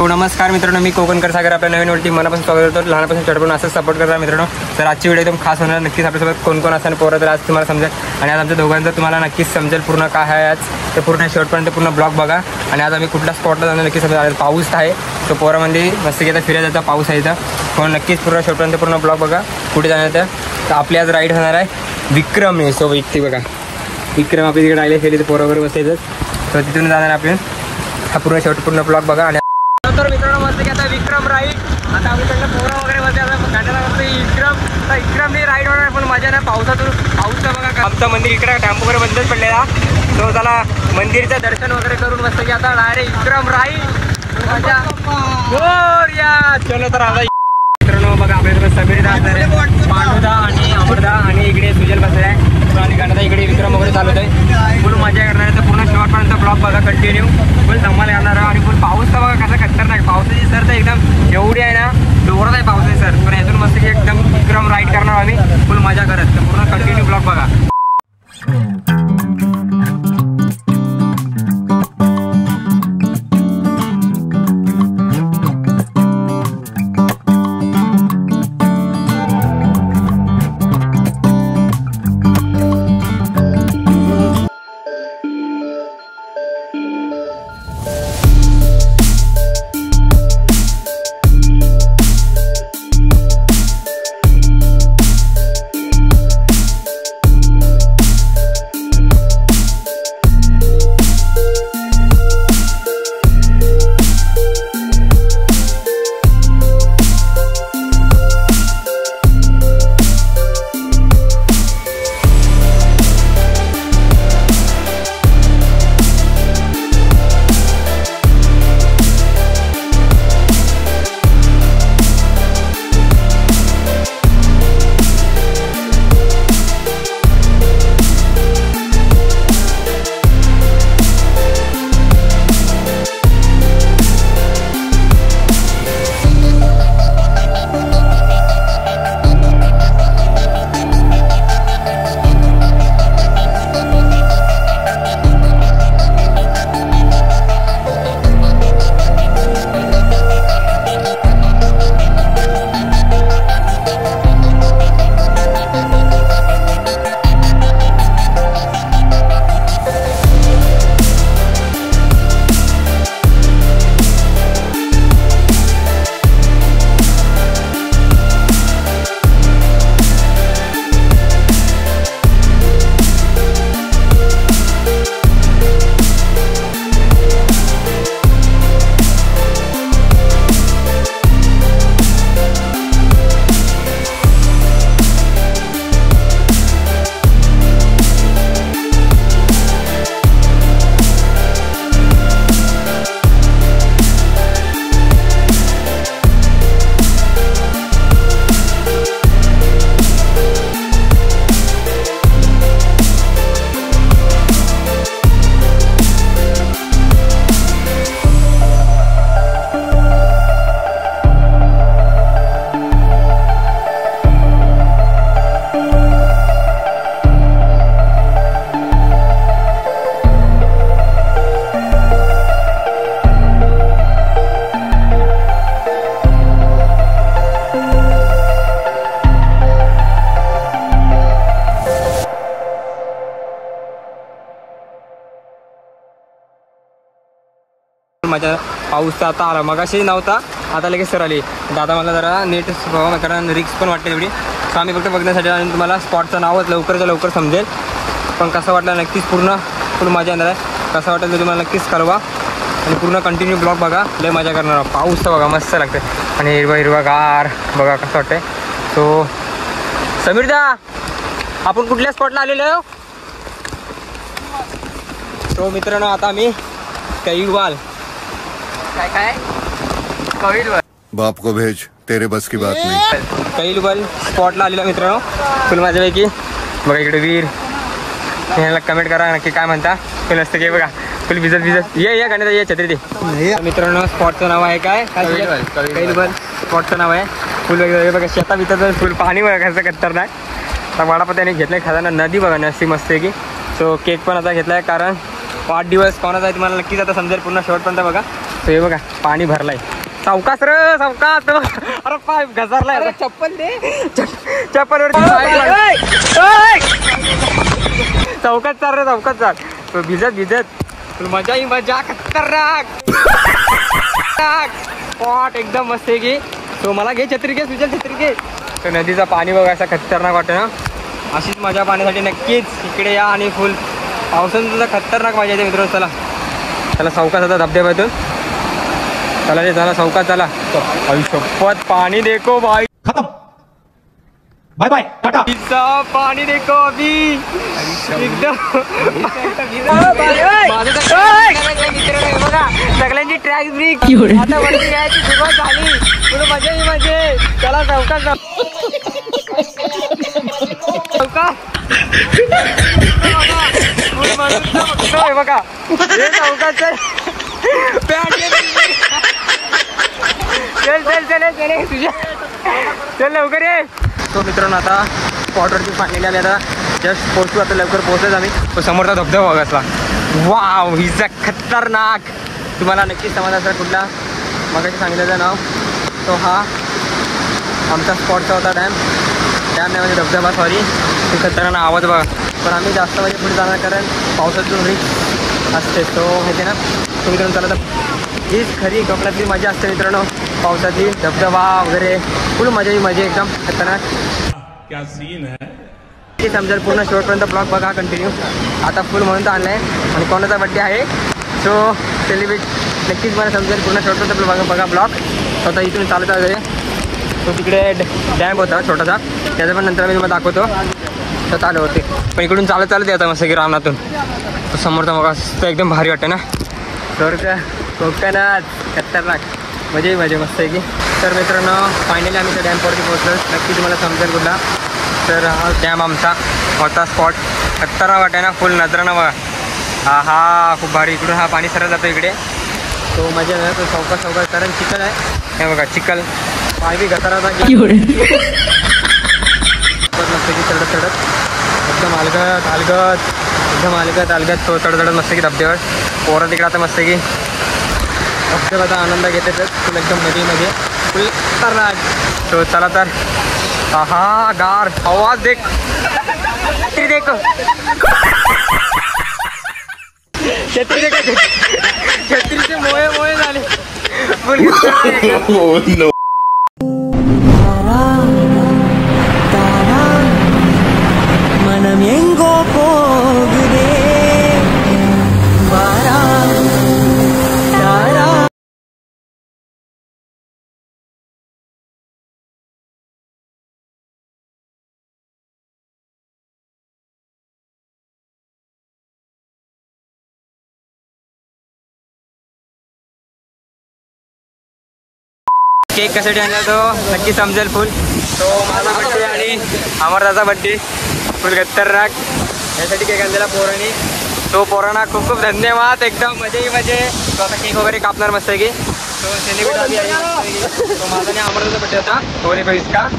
So नमस्कार मित्रांनो, मी कोकणकर सागर आपल्या नवीन वरती मनापासून स्वागत करतो. लहानपासून चढपण असं सपोर्ट करता मित्रांनो. तर आजची व्हिडिओ एकदम खास होणार. नक्कीच आपल्यासोबत कोण कोण असताना पोरं तर आज तुम्हाला समजेल. आणि आज आमच्या दोघांचं तुम्हाला नक्कीच समजेल पूर्ण काय आहे आज. ते पूर्ण शेवटपर्यंत पूर्ण ब्लॉग बघा. आणि आज आम्ही कुठल्या स्पॉटला जाणार नक्कीच समजेल. पाऊस आहे तो पोरामध्ये मस्त घेता फिरायला जायचा पाऊस आहे इथं. पण नक्कीच पूर्ण शेवटपर्यंत पूर्ण ब्लॉग बघा कुठे जाणार. तर आपली आज राईड होणार आहे विक्रमने. सो इथे बघा विक्रम आपली तिकडे राहिले गेली तर पोरं वगैरे बसायचं. तर तिथून जाणार आपण. हा पूर्ण शेवट पूर्ण ब्लॉग बघा. आणि तर मित्रांनो मस्त की आता विक्रम राईड. आता आम्ही त्यांना पोरं वगैरे बसते गाड्याला विक्रम. तर विक्रमने राईड होणार पण मजा ना पावसातून. पाऊसचा बघा आमचं मंदिर इकडे टॅम्पो वगैरे बंदच पडलेला. तो त्याला मंदिरचं दर्शन वगैरे करून मस्त की आता डायरेक्ट विक्रम राईड मजा या. चलो तर आता मित्रांनो बघा आपल्याकडे समीरदा पांडुदा आणि अमरदा आणि इकडे सुजल बसले आहे. आणि गाण्याचा इकडे विक्रम वगैरे चालवत आहे. फुल मजा करणार आहे. तर पूर्ण शेवटपर्यंत ब्लॉग बघा कंटिन्यू. फुल धमाल येणार आणि फुल पाऊस तर बघा कसा खतरनाक. पावसाची सर तर एकदम एवढी आहे ना जोरात आहे पावसाची सर. पण यातून मस्त की एकदम विक्रम राईड करणार आम्ही फुल मजा करत. तर पूर्ण कंटिन्यू ब्लॉग बघा. माझ्या पाऊसचा आता आला मगाशी नव्हता आता लगेच सर आली. दादा मला जरा नेट कारण रिक्स पण वाटते तेवढी. सो आम्ही फक्त बघण्यासाठी आणि तुम्हाला स्पॉटचं नावच लवकरच्या लवकर समजेल. पण कसं वाटलं नक्कीच पूर्ण फुल मजा येणार आहे. कसं वाटेल ते तुम्हाला नक्कीच कळवा. आणि पूर्ण कंटिन्यू ब्लॉग बघा. लय मजा करणार. पाऊस तर बघा मस्त लागते आणि हिरवा हिरवा गार बघा कसं वाटतंय. सो समीरदा आपण कुठल्या स्पॉटला आलेलो आहे. सो मित्रांनो आता आम्ही कैलवाल काय कैलवाल बाप को भेज तेरे बस की बात नहीं. कैलवाल स्पॉटला आलेला मित्रांनो फुल माझ्यापैकी. बघा इकडे वीर याला कमेंट करा नक्की काय म्हणता. फुल असतं की बघा फुल भिजत ये गाण्याचा ये छत्री दे. मित्रांनो स्पॉटचं नाव आहे काय कैलवाल स्पॉटचं नाव आहे. फुल वगैरे बघा शेता बितात फुल पाणी बघा कसं खतरनाक. आता वडापात्याने घेतलं खाताना नदी बघा नसी मस्त आहे की. सो केक पण आता घेतला आहे कारण 5 दिवस कोणाचा आहे तुम्हाला नक्कीच आता समजेल पूर्ण शेवटपर्यंत बघा. सो हे बघा पाणी भरलं आहे सावकाश रे सावकाश. अरे पाय घसरलाय. चप्पल दे. चप्पलवर चौकात चाल रे चौकात चाल. तो भिजत मजा ही मजा. खतरनाक स्पॉट एकदम मस्त आहे की. तो मला घे छत्री घे सुजल छत्री घे. तो नदीचा पाणी बघा असा खतरनाक वाटतं ना. अशीच मजा पाण्यासाठी नक्कीच इकडे या आणि फुल पावसानं सुद्धा खतरनाक मजा येते मित्रांनो. चला चला सावकाश आता धबधब्यातून चला रे झाला सावकाश चला. आयुष्यपत पाणी देखो भाई. खत्म बाय बाय टाटा. पाणी देखो अभी एकदम बघा सगळ्यांची ट्रॅक ब्रेक आता वरती यायची सुरुवात झाली. पुढे मजा ही मजे. चला चौकात चौकात बघा हे चौकात चल. चल चल चल चल तुझ्या चल लवकर ये. तो मित्रांनो आता स्पॉटवरती फायनली आले. आता जस्ट पोहोचू आता लवकर पोहोचत आम्ही. तो समोरचा धबधबा बघासला. वाव हिचा खतरनाक. तुम्हाला नक्कीच समजला असेल कुठला मगाशी सांगितल्याचं नाव. तो हा आमचा स्पॉटचा होता डॅम नाही म्हणजे धबधबा सॉरी. तो खतरनाक आवाज बघा. पण आम्ही जास्त म्हणजे पुढे जाणार कारण पावसातून रिस्क असते तो माहिती ना. तो मित्रांनो चला तर हीच खरी कोकणातली मजा असते मित्रांनो. पावसाची धबधबा वगैरे फुल मजा ही मजा एकदम खतरनाक. क्या सीन है. ते समजेल पूर्ण शेवटपर्यंत ब्लॉग बघा कंटिन्यू. आता फुल म्हणून तर आणलं आहे आणि कोणाचा बड्डे आहे सो सेलिब्रेट नक्कीच मला समजेल पूर्ण शेवटपर्यंत बघा ब्लॉग. स्वतः इथून चालत वगैरे. तो तिकडे डॅम होता छोटासा त्याचं पण नंतर मी तुम्हाला दाखवतो. तर चालू होते पण इकडून चालत यायचा मस्त की रानातून. तो समोरचा बघा एकदम भारी वाटतं ना. स्वर्ग कोकणात खतरनाक मजा मस्त आहे की. तर मित्रांनो फायनली आम्ही त्या डॅमवरती पोहोचलो. नक्की तुम्हाला समजेल कुठला. तर हा डॅम आमचा होता स्पॉट. खतरनाक वाटतं ना फुल नजराना बघा. हा खूप भारी. इकडून हा पाणी सरळ जातो इकडे. तो मजा नाही तो सावकाश कारण चिखल आहे. हे बघा चिखल पाय बी घसराचा मस्त की चढत एकदम अलगत तो चढत मस्त की धबधब्यावर. पोरं तिकडे आता मस्त की धबधब्याचा आनंद घेतात फुल एकदम नदीमध्ये फुल खतरनाक. तो चला तर हा गार आवाज देख छत्रीचे मोये झाले फुल. மனம் எங்கோ போகுதே மாறா தாரா. केक कशासाठी आणला तो नक्की समजेल फुल. तो माझा बड्डे आणि अमरदाचा बड्डे फुल खतरनाक यासाठी केक आणलेला पोरांनी. तो पोरांना खूप खूप धन्यवाद. एकदम मजा ही मजे. तो आता केक वगैरे कापणार मस्त की. तो सेलिब्रेट आम्ही आहे. तो माझा आणि अमरदाचा बड्डे होता. होली को इसका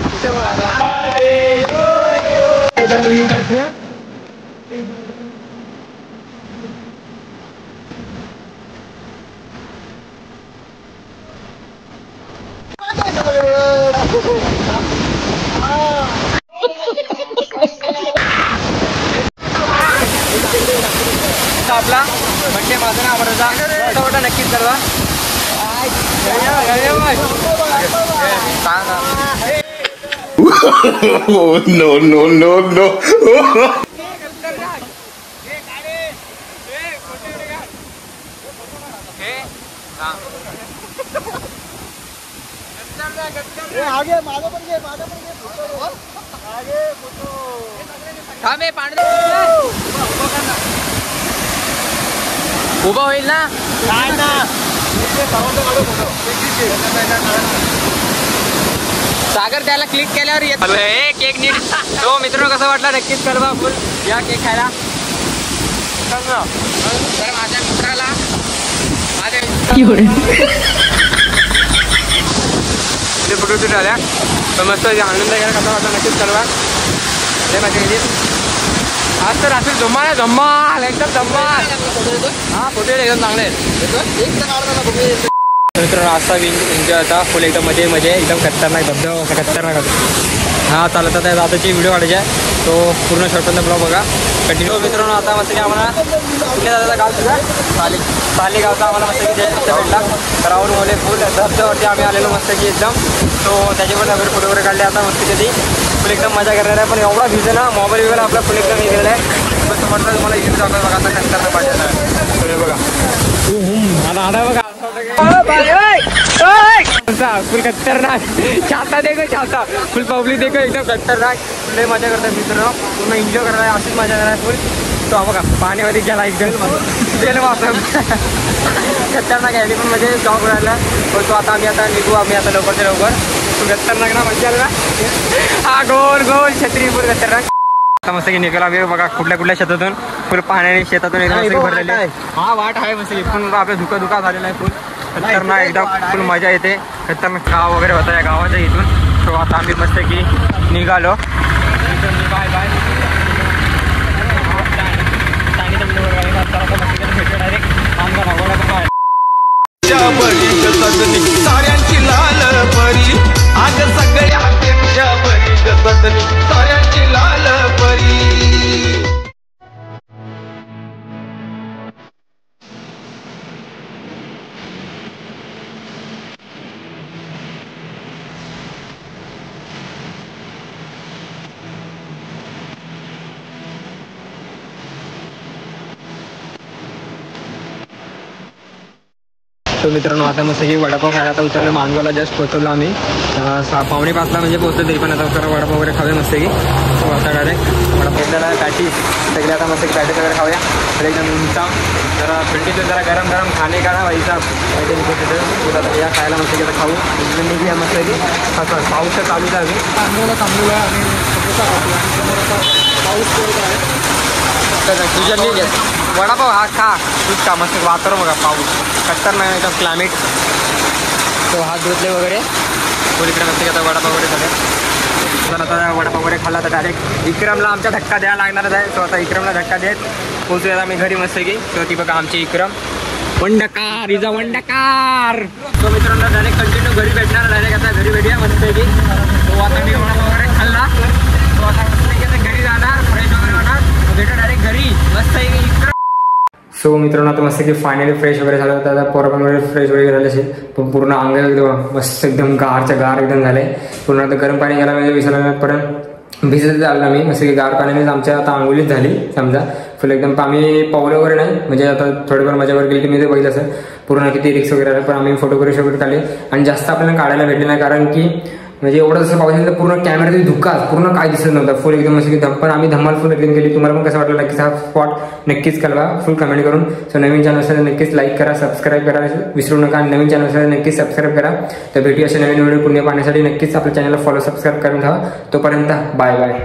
आपला बड्डे माझा ना आवडता मोठा नक्कीच करवा. नो आगे माझं पण घे थांबे पाणी उभा होईल ना. सागर त्याला क्लिक केल्यावर येत केक नीट. तो मित्रांनो कसा वाटला नक्कीच कळवा. फुल या केक खायला. तर माझ्या मित्राला फोटो शूट आल्या तर मस्त आनंद घ्यायला कसा वाटला नक्कीच कळवा. हे माझ्या आज तर असेल धम्माल एकदम धम्माल. हा फोटो एकदम चांगले आहेत. मित्रांनो असा एन्जॉय होता फुल एकदम मजे एकदम खतरनाक धबधबा खतरनाक होता. हा चालत आहे आताची व्हिडिओ काढायची आहे तो पूर्ण शॉर्टपर्यंत ब्लॉग बघा कंटिन्यू. मित्रांनो आता मस्त की आम्हाला कुठल्या दादाचा गाव तुझा साली गावचा आम्हाला मस्त की भेटला करावून मोले फुल धबधब्यावरती आम्ही आलेलो मस्त की एकदम. तो त्याचे पण वगैरे फोटो वगैरे काढले. आता मस्त कधी फुल एकदम मजा करणार आहे पण एवढा भिजला ना मोबाईल वगैरे आपला फुल एकदम हे गेलेला आहे. बस म्हटलं तुम्हाला इथे जातो बघा आता खतरनाक पाहिजे बघा आडा बघा फुल खतरनाक छाता देखो छाता फुल पब्लिक देखो एकदम खतरनाक लय मजा करतात मित्रांनो पूर्ण एन्जॉय करणार आहे अशीच मजा करणार फुल. तो बघा पाण्यामध्ये गेला एकदम गेलं वापर खतरनाक आहे पण म्हणजे जॉब राहिला तो आता आम्ही आता निघू आम्ही आता लवकरच्या लवकर फुल खतरनाक ना मजा आला हा गोल छत्री फुल खतरनाक. आता मस्त की निघाला आम्ही बघा कुठल्या शेतातून फुल पाण्याने शेतातून एकदम भरलेले हा वाट आहे मस्त पण आपल्या धुका झालेला आहे फुल खतरनाक एकदम फुल मजा येते. खतरनाक गाव वगैरे होता या गावाच्या इथून. तो आता आम्ही मस्त की निघालो बाय बाय साऱ्यांची लाल परी आग सगळ्या साऱ्यांची लाल परी. तो मित्रांनो आता मस्त की वडापाव खायला आता उतरलो मानगावला जस्ट पोहोचलो आम्ही 5:45 म्हणजे पोहोचलो तरी पण आता जरा वडापाव वगैरे खाऊया मस्त की. तो आता डायरेक्ट वडापाव पॅटीस सगळे आता मस्त की पॅटीस वगैरे खाऊया तर एकदम उंचा जरा भेटीचं जरा गरम खाणे का ना व्हायचा या खायला मस्त की आता खाऊ निघूया मस्त की असं पाऊस चालूच आहे थांबलेला आणि पाऊस तुझ्या मी वडापाव हा खा तूच का मस्त वातावरण बघा पाऊस खतरनाक एकदम क्लायमेट. तो हात धुतले वगैरे थोडीकडे मस्त की आता वडापाव वगैरे झाले. आता वडापाव वगैरे खाल्ला तर डायरेक्ट विक्रमला आमच्या धक्का द्यायला लागणारच आहे. तो आता विक्रमला धक्का देत पोहोचूया आम्ही घरी मस्त की. तो ती बघा आमची विक्रम वंडकार इजा वंडकार. तो मित्रांनो डायरेक्ट कंटिन्यू घरी भेटणार डायरेक्ट आता घरी भेटूया मस्त की. तो आता मी वडापाव वगैरे खाल्ला तो आता मस्त की आता घरी जाणार फ्रेश वगैरे होणार भेटू डायरेक्ट घरी मस्त विक्रम. सो मित्रांनो आता मस्त की फायनली फ्रेश वगैरे झालं होतं. आता पोरं वगैरे फ्रेश वगैरे झाले असेल पण पूर्ण अंग एकदम मस्त एकदम गार एकदम झाले पूर्ण. आता गरम पाणी घ्यायला म्हणजे विसरल्यापर्यंत भिजत आलं मी मस्त की गार पाण्याने आमच्या आता आंघोळीच झाली समजा फुल एकदम. आम्ही पावलं वगैरे नाही म्हणजे आता थोडीफार माझ्यावर गेली की मी ते बघितलं असं पूर्ण किती रिक्स वगैरे आलं पण आम्ही फोटो वगैरे काढले आणि जास्त आपल्याला काढायला भेटले नाही कारण की म्हणजे एवढं जसं पाऊस तर पूर्ण कॅमेरा धुकाच पूर्ण काय दिसत नव्हता फुल एकदम मस्त की पण आम्ही धमाल फुल एकदम केली. तुम्हाला पण कसं वाटलं नक्कीच हा स्पॉट नक्कीच कळवा फुल कमेंट करून. सो नवीन चॅनल असेल नक्कीच लाईक करा सबस्क्राईब करा विसरू नका आणि नवीन चॅनल असेल नक्कीच सबस्क्राईब करा. तर भेटू अशा नवीन व्हिडिओ पुण्य पाहण्यासाठी नक्कीच आपल्या चॅनलला फॉलो सबस्क्राईब करून ठेवा. तोपर्यंत बाय बाय.